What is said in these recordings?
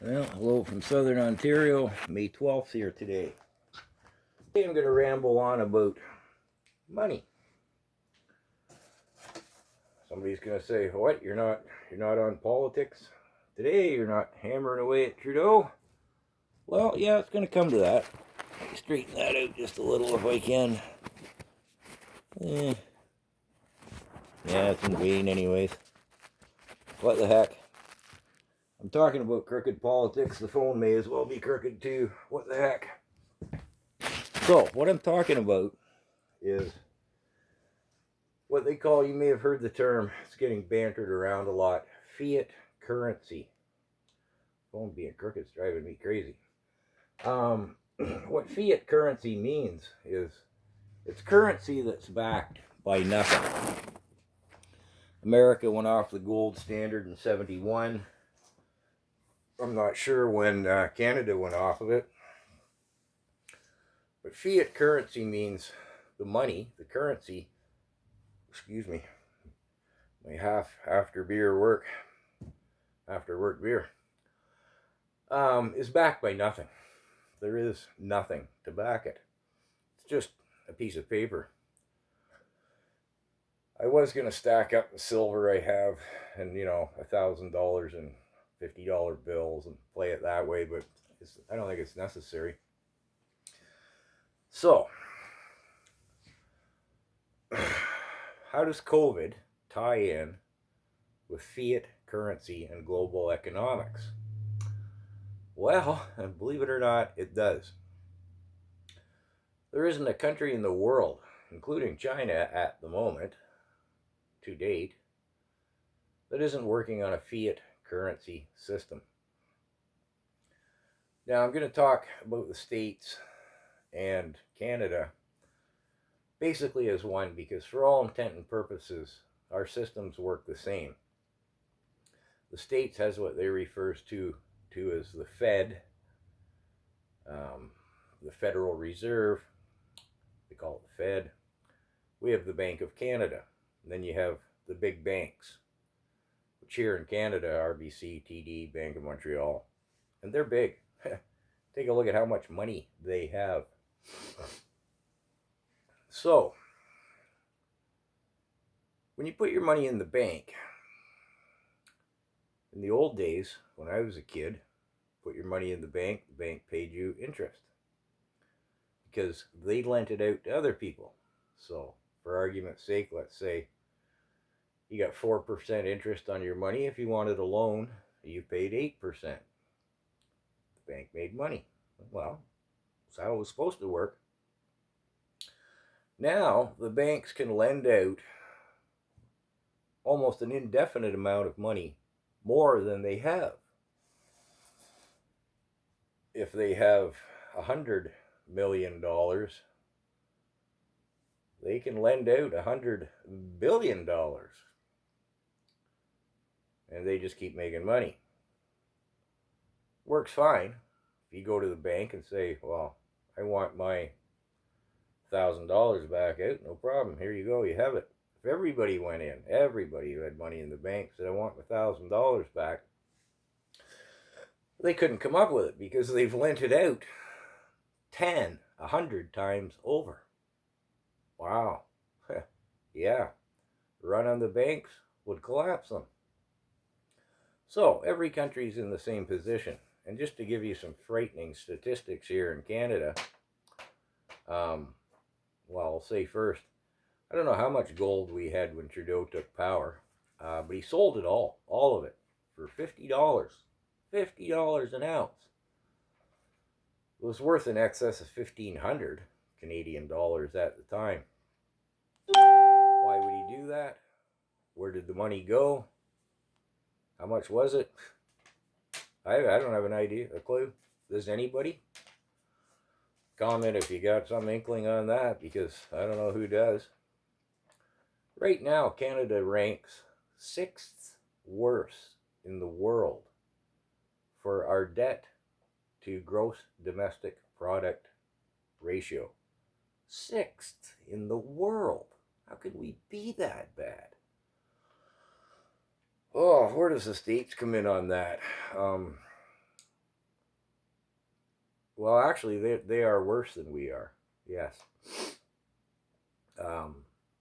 Well, hello from Southern Ontario, May 12th here today. Today I'm going to ramble on about money. Somebody's going to say, "What? You're not on politics today? You're not hammering away at Trudeau?" Well, yeah, it's going to come to that. Let me straighten that out just a little if I can. Yeah, it's in vain anyways. What the heck? I'm talking about crooked politics. The phone may as well be crooked too. What the heck? So, what I'm talking about is what they call, you may have heard the term, it's getting bantered around a lot, fiat currency. Phone being crooked is driving me crazy. What fiat currency means is it's currency that's backed by nothing. America went off the gold standard in 71. I'm not sure when Canada went off of it. But fiat currency means the money, the currency, excuse me, my after work beer, is backed by nothing. There is nothing to back it. It's just a piece of paper. I was going to stack up the silver I have and, $1,000 and $50 bills and play it that way, but I don't think it's necessary. So, how does COVID tie in with fiat currency and global economics? Well, believe it or not, it does. There isn't a country in the world, including China at the moment, to date, that isn't working on a fiat currency system. Now, I'm going to talk about the States and Canada basically as one, because for all intent and purposes, our systems work the same. The States has what they refer to as the Fed, the Federal Reserve. They call it the Fed. We have the Bank of Canada. And then you have the big banks, which here in Canada, RBC, TD, Bank of Montreal. And they're big. Take a look at how much money they have. So, when you put your money in the bank, in the old days, when I was a kid, put your money in the bank paid you interest, because they lent it out to other people. So, for argument's sake, let's say you got 4% interest on your money. If you wanted a loan, you paid 8%. The bank made money. Well, that's how it was supposed to work. Now, the banks can lend out almost an indefinite amount of money, more than they have. If they have $100 million, they can lend out $100 billion. And they just keep making money. Works fine. If you go to the bank and say, well, I want my $1,000 back out, no problem. Here you go, you have it. If everybody went in, everybody who had money in the bank said, I want my $1,000 back, they couldn't come up with it because they've lent it out 10, 100 times over. Wow. Yeah. Run on the banks would collapse them. So every country's in the same position. And just to give you some frightening statistics here in Canada, well, I'll say first, I don't know how much gold we had when Trudeau took power, but he sold it all of it, for $50. $50 an ounce. It was worth in excess of 1,500 Canadian dollars at the time. Why would he do that? Where did the money go? How much was it? I don't have an idea, a clue. Does anybody? Comment if you got some inkling on that, because I don't know who does. Right now, Canada ranks 6th worst in the world for our debt to gross domestic product ratio. 6th in the world. How could we be that bad? Oh, where does the States come in on that? Well, actually, they are worse than we are. Yes. Um,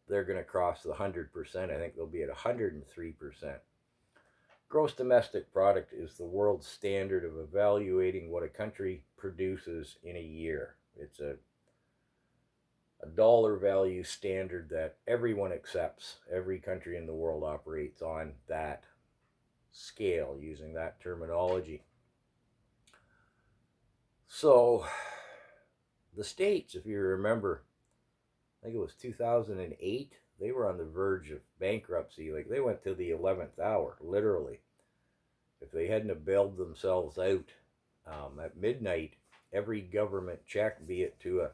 they're going to cross the 100%. I think they'll be at 103%. Gross domestic product is the world standard of evaluating what a country produces in a year. It's a dollar value standard that everyone accepts. Every country in the world operates on that scale using that terminology. So, the States, if you remember, I think it was 2008, they were on the verge of bankruptcy. Like, they went to the 11th hour, literally. If they hadn't have bailed themselves out at midnight, every government check, be it to a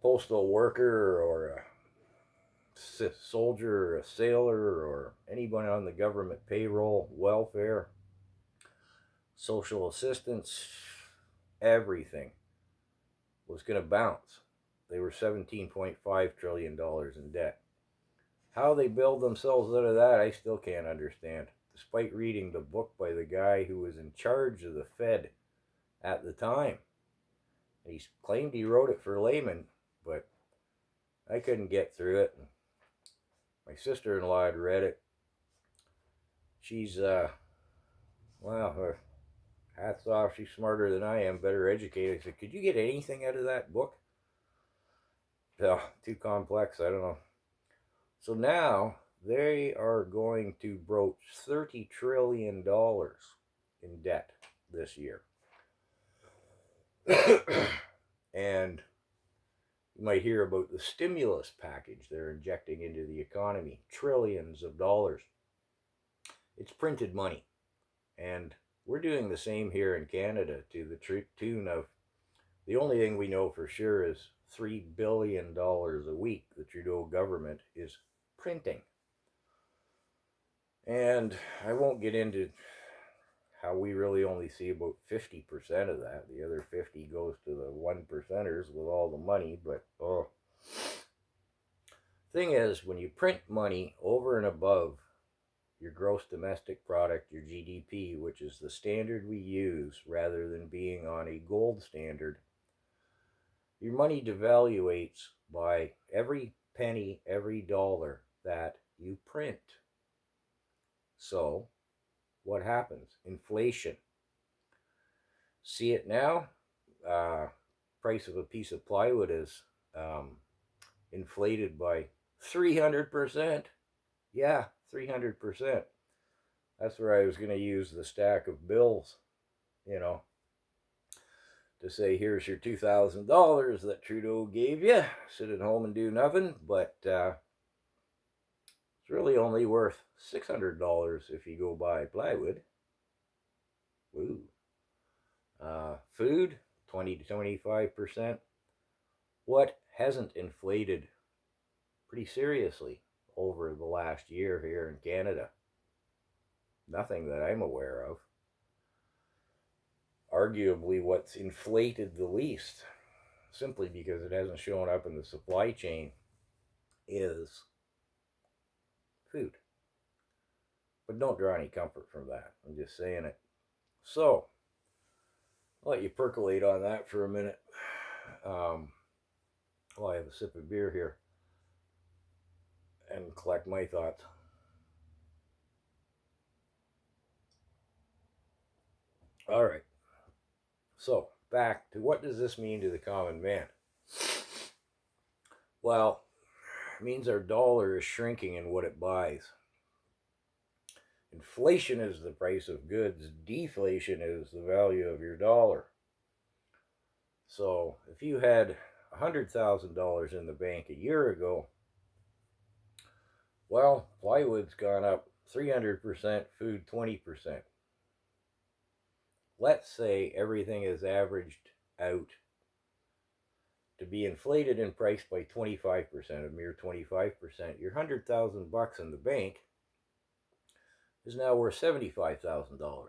postal worker or a soldier or a sailor or anyone on the government payroll, welfare, social assistance, everything was going to bounce. They were $17.5 trillion in debt. How they bailed themselves out of that, I still can't understand, despite reading the book by the guy who was in charge of the Fed at the time. He claimed he wrote it for laymen, but I couldn't get through it. My sister-in-law had read it. She's, well, her hats off, she's smarter than I am, better educated. I said, could you get anything out of that book? Oh, too complex, I don't know. So now they are going to broach $30 trillion in debt this year. And you might hear about the stimulus package they're injecting into the economy, trillions of dollars. It's printed money. And we're doing the same here in Canada to the tune of, the only thing we know for sure is $3 billion a week the Trudeau government is printing. And I won't get into how we really only see about 50% of that. The other 50 goes to the 1%ers with all the money. But thing is, when you print money over and above your gross domestic product, your GDP, which is the standard we use rather than being on a gold standard, your money devaluates by every penny, every dollar that you print. So, what happens? Inflation. See it now? Price of a piece of plywood is inflated by 300%. Yeah, 300%. That's where I was going to use the stack of bills, to say, here's your $2,000 that Trudeau gave you. Sit at home and do nothing. But it's really only worth $600 if you go buy plywood. Woo. Food, 20 to 25%. What hasn't inflated pretty seriously over the last year here in Canada? Nothing that I'm aware of. Arguably what's inflated the least, simply because it hasn't shown up in the supply chain, is food. But don't draw any comfort from that. I'm just saying it. So, I'll let you percolate on that for a minute. While I have a sip of beer here and collect my thoughts. All right. So, back to, what does this mean to the common man? Well, it means our dollar is shrinking in what it buys. Inflation is the price of goods. Deflation is the value of your dollar. So, if you had $100,000 in the bank a year ago, well, plywood's gone up 300%, food 20%. Let's say everything is averaged out to be inflated in price by 25%, a mere 25%. Your $100,000 in the bank is now worth $75,000.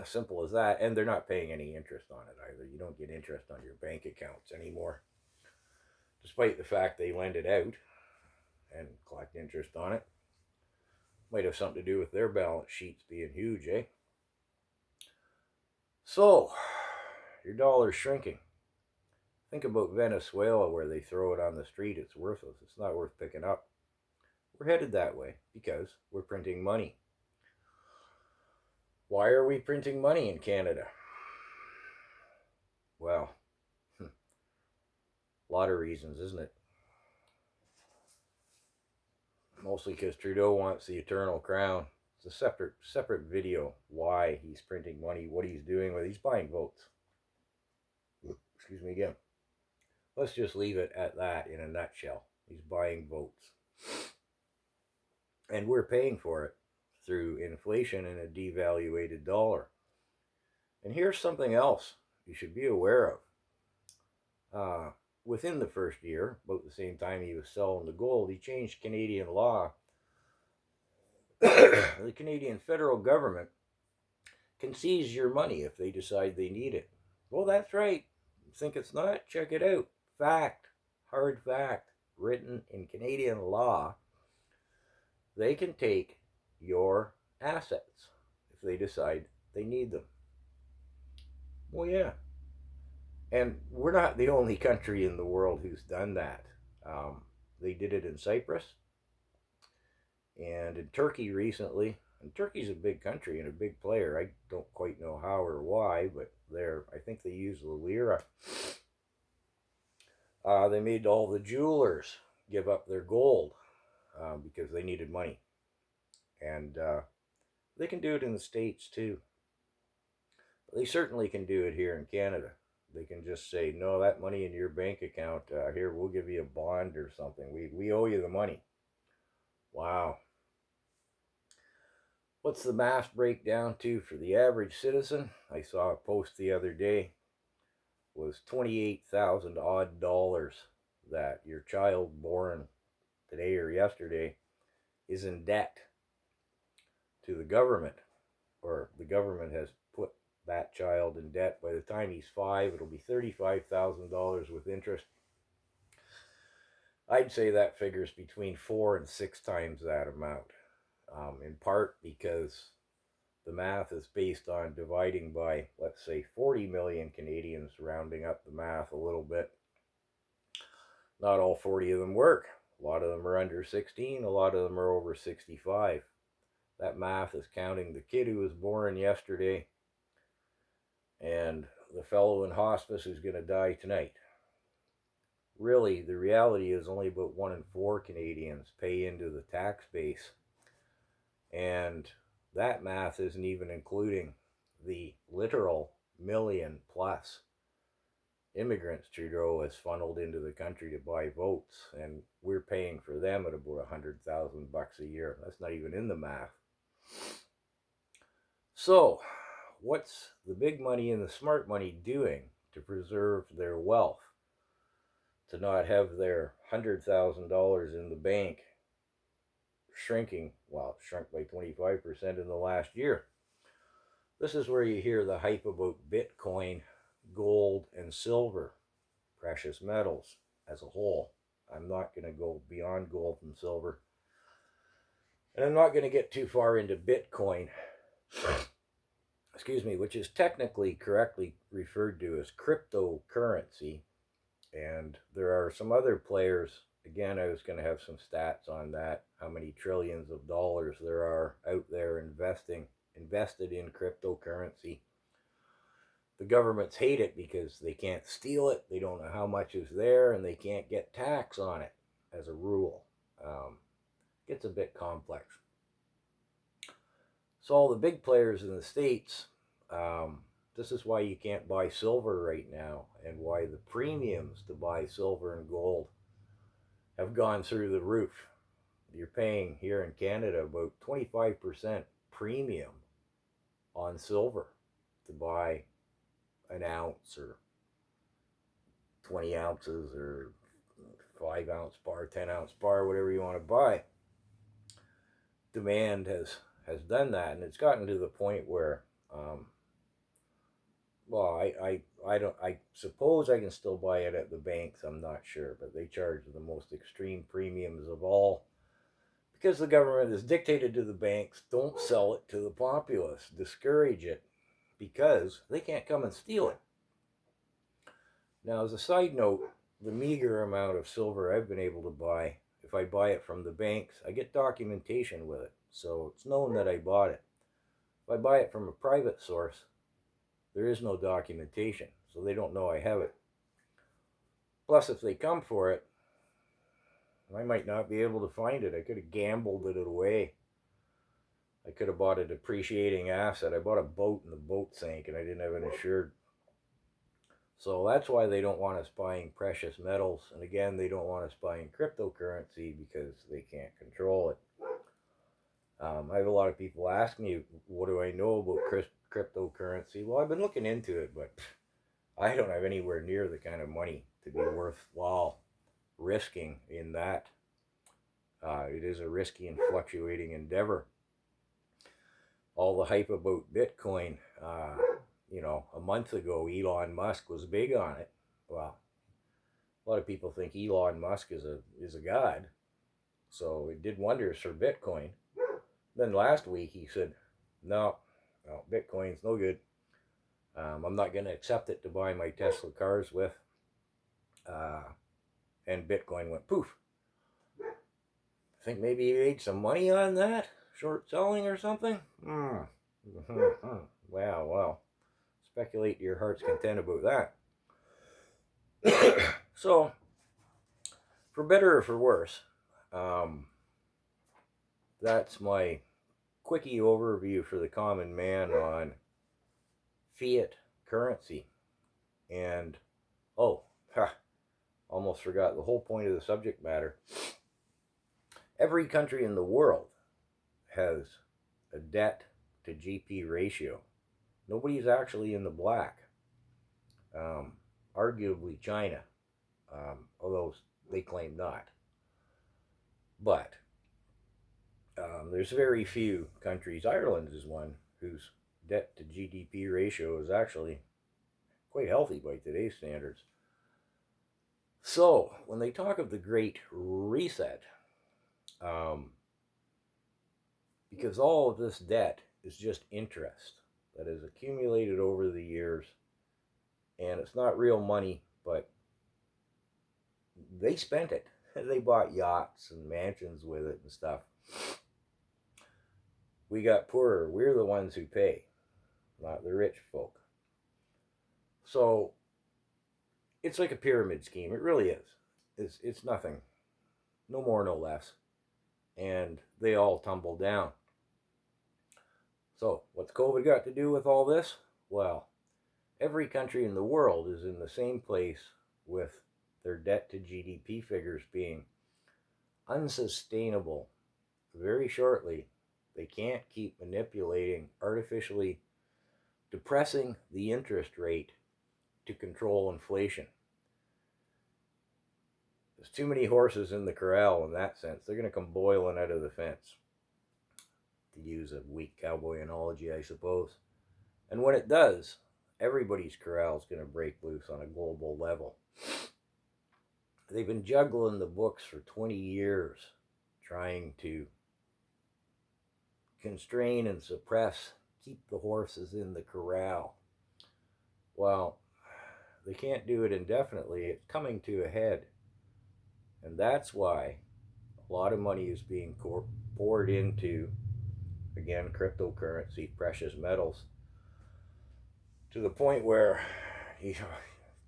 Simple as that. And they're not paying any interest on it either. You don't get interest on your bank accounts anymore, despite the fact they lend it out and collect interest on it. Might have something to do with their balance sheets being huge, eh? So, your dollar's shrinking. Think about Venezuela, where they throw it on the street. It's worthless. It's not worth picking up. We're headed that way because we're printing money. Why are we printing money in Canada? Well, a lot of reasons, isn't it? Mostly because Trudeau wants the eternal crown. It's a separate video why he's printing money, what he's doing with. He's buying votes. Excuse me again. Let's just leave it at that in a nutshell. He's buying votes. And we're paying for it through inflation and a devaluated dollar. And here's something else you should be aware of. Within the first year, about the same time he was selling the gold, he changed Canadian law. The Canadian federal government can seize your money if they decide they need it. Well, that's right. Think it's not? Check it out. Fact, hard fact, written in Canadian law. They can take your assets if they decide they need them. Well, yeah. And we're not the only country in the world who's done that. They did it in Cyprus and in Turkey recently. And Turkey's a big country and a big player. I don't quite know how or why, but I think they use the lira. They made all the jewelers give up their gold because they needed money. And they can do it in the States too. But they certainly can do it here in Canada. They can just say, no, that money in your bank account, here, we'll give you a bond or something. We owe you the money. Wow. What's the math breakdown to for the average citizen? I saw a post the other day. Was 28,000 odd dollars that your child born today or yesterday is in debt to the government, or the government has put that child in debt. By the time he's 5, it'll be $35,000 with interest. I'd say that figures between 4 and 6 times that amount, in part because the math is based on dividing by, let's say, 40 million Canadians, rounding up the math a little bit. Not all 40 of them work. A lot of them are under 16, a lot of them are over 65. That math is counting the kid who was born yesterday and the fellow in hospice who's going to die tonight. Really, the reality is only about 1 in 4 Canadians pay into the tax base. And that math isn't even including the literal million plus immigrants Trudeau has funneled into the country to buy votes, and we're paying for them at about $100,000 a year. That's not even in the math. So, what's the big money and the smart money doing to preserve their wealth? To not have their $100,000 in the bank shrinking, well, it shrunk by 25% in the last year. This is where you hear the hype about Bitcoin, gold, and silver, precious metals as a whole. I'm not going to go beyond gold and silver. And I'm not going to get too far into Bitcoin, excuse me, which is technically correctly referred to as cryptocurrency. And there are some other players. Again, I was going to have some stats on that, how many trillions of dollars there are out there invested in cryptocurrency. The governments hate it because they can't steal it, they don't know how much is there, and they can't get tax on it as a rule. Gets a bit complex. So all the big players in the States, this is why you can't buy silver right now, and why the premiums to buy silver and gold have gone through the roof. You're paying here in Canada about 25% premium on silver to buy an ounce or 20 ounces or 5 ounce bar, 10 ounce bar, whatever you want to buy. Demand has done that, and it's gotten to the point where I suppose I can still buy it at the banks. I'm not sure, but they charge the most extreme premiums of all because the government has dictated to the banks, don't sell it to the populace, discourage it. because they can't come and steal it. Now, as a side note, the meager amount of silver I've been able to buy, if I buy it from the banks, I get documentation with it, so it's known that I bought it. If I buy it from a private source, there is no documentation, so they don't know I have it. Plus, if they come for it, I might not be able to find it. I could have gambled it away. I could have bought a depreciating asset. I bought a boat and the boat sank and I didn't have it insured. So that's why they don't want us buying precious metals. And again, they don't want us buying cryptocurrency because they can't control it. I have a lot of people ask me, what do I know about cryptocurrency? Well, I've been looking into it, but I don't have anywhere near the kind of money to be worthwhile risking in that. It is a risky and fluctuating endeavor. All the hype about Bitcoin, a month ago, Elon Musk was big on it. Well, a lot of people think Elon Musk is a god, so it did wonders for Bitcoin. Then last week he said, no, Bitcoin's no good. I'm not going to accept it to buy my Tesla cars with. And Bitcoin went poof. I think maybe he made some money on that, short selling or something. Wow. Speculate to your heart's content about that. So, for better or for worse, that's my quickie overview for the common man on fiat currency. And, almost forgot the whole point of the subject matter. Every country in the world has a debt to GP ratio. Nobody's actually in the black. Arguably China, although they claim not. But there's very few countries, Ireland is one, whose debt to GDP ratio is actually quite healthy by today's standards. So, when they talk of the Great Reset, because all of this debt is just interest that is accumulated over the years, and it's not real money, but they spent it. They bought yachts and mansions with it and stuff. We got poorer. We're the ones who pay, not the rich folk. So it's like a pyramid scheme. It really is. It's nothing. No more, no less. And they all tumble down. So what's COVID got to do with all this? Well, every country in the world is in the same place with their debt to GDP figures being unsustainable. Very shortly, they can't keep manipulating, artificially depressing the interest rate to control inflation. There's too many horses in the corral in that sense. They're going to come boiling out of the fence, to use a weak cowboy analogy, I suppose. And when it does, everybody's corral is going to break loose on a global level. They've been juggling the books for 20 years, trying to constrain and suppress, keep the horses in the corral. Well, they can't do it indefinitely. It's coming to a head. And that's why a lot of money is being poured into, again, cryptocurrency, precious metals, to the point where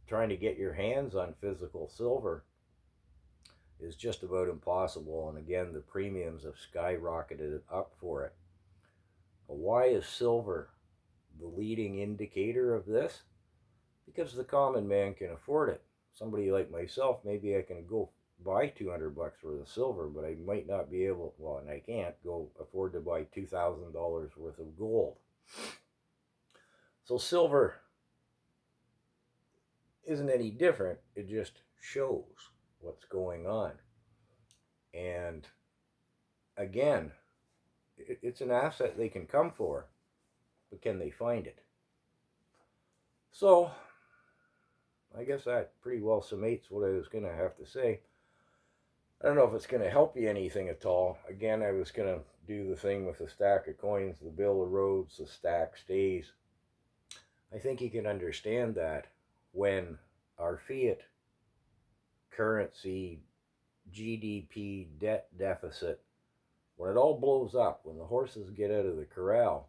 trying to get your hands on physical silver is just about impossible. And again, the premiums have skyrocketed up for it. Why is silver the leading indicator of this? Because the common man can afford it. Somebody like myself, maybe I can go buy $200 worth of silver, but I might not be able, and I can't go afford to buy $2,000 worth of gold. So silver isn't any different. It just shows what's going on. And again, it's an asset they can come for, but can they find it? So I guess that pretty well summates what I was going to have to say. I don't know if it's going to help you anything at all. Again, I was going to do the thing with the stack of coins. The bill erodes, the stack stays. I think you can understand that when our fiat currency GDP debt deficit, when it all blows up, when the horses get out of the corral,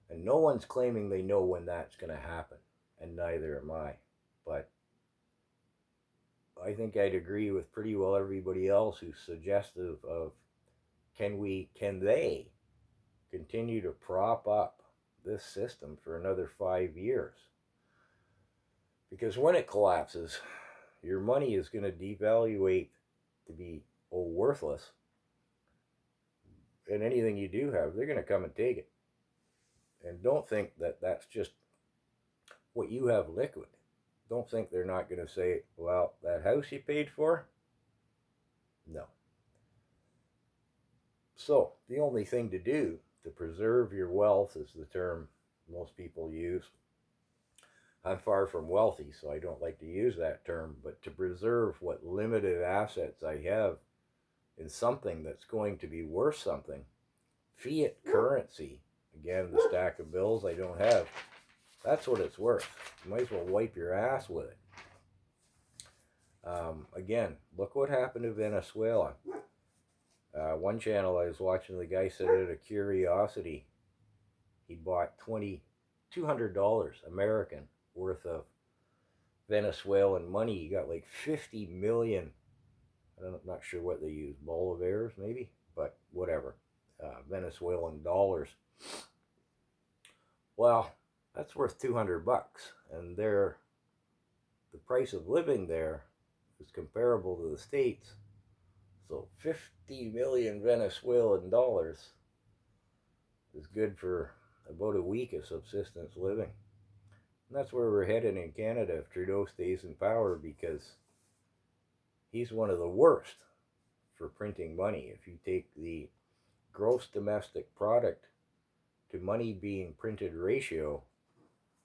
and no one's claiming they know when that's going to happen, and neither am I, but I think I'd agree with pretty well everybody else who's suggestive of can they continue to prop up this system for another 5 years? Because when it collapses, your money is going to devaluate to be worthless, and anything you do have, they're going to come and take it. And don't think that that's just what you have liquid. Don't think they're not going to say, well, that house you paid for? No. So the only thing to do to preserve your wealth is the term most people use. I'm far from wealthy, so I don't like to use that term, but to preserve what limited assets I have in something that's going to be worth something, fiat currency, again, the stack of bills I don't have, that's what it's worth. You might as well wipe your ass with it. Again, look what happened to Venezuela. One channel I was watching, the guy said out of curiosity, he bought $200 American worth of Venezuelan money. He got like 50 million, I'm not sure what they use, bolivars maybe, but whatever, Venezuelan dollars. Well, that's worth $200, and the price of living there is comparable to the States. So 50 million Venezuelan dollars is good for about a week of subsistence living. And that's where we're headed in Canada if Trudeau stays in power, because he's one of the worst for printing money. If you take the gross domestic product to money being printed ratio,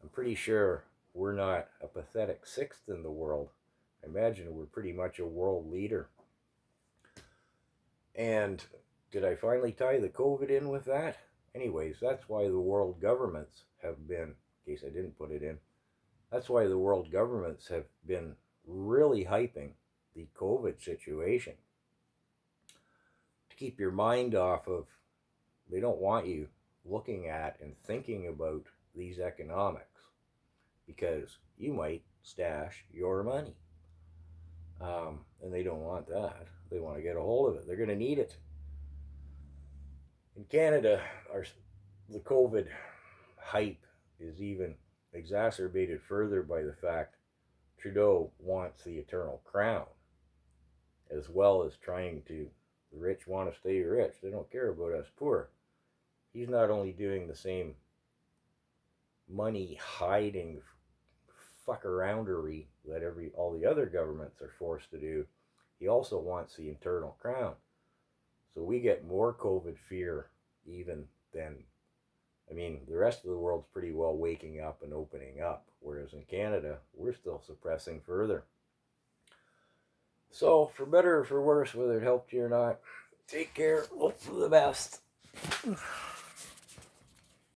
I'm pretty sure we're not a pathetic sixth in the world. I imagine we're pretty much a world leader. And did I finally tie the COVID in with that? Anyways, that's why the world governments have been, in case I didn't put it in, that's why the world governments have been really hyping the COVID situation. To keep your mind off of, they don't want you looking at and thinking about these economics, because you might stash your money. And they don't want that. They want to get a hold of it. They're going to need it. In Canada, the COVID hype is even exacerbated further by the fact Trudeau wants the Eternal Crown, as well as trying to, the rich want to stay rich. They don't care about us poor. He's not only doing the same money hiding fuck-aroundery that all the other governments are forced to do, he also wants the Eternal Crown. So we get more COVID fear even than, I mean, the rest of the world's pretty well waking up and opening up, whereas in Canada, we're still suppressing further. So, for better or for worse, whether it helped you or not, take care, hope for the best.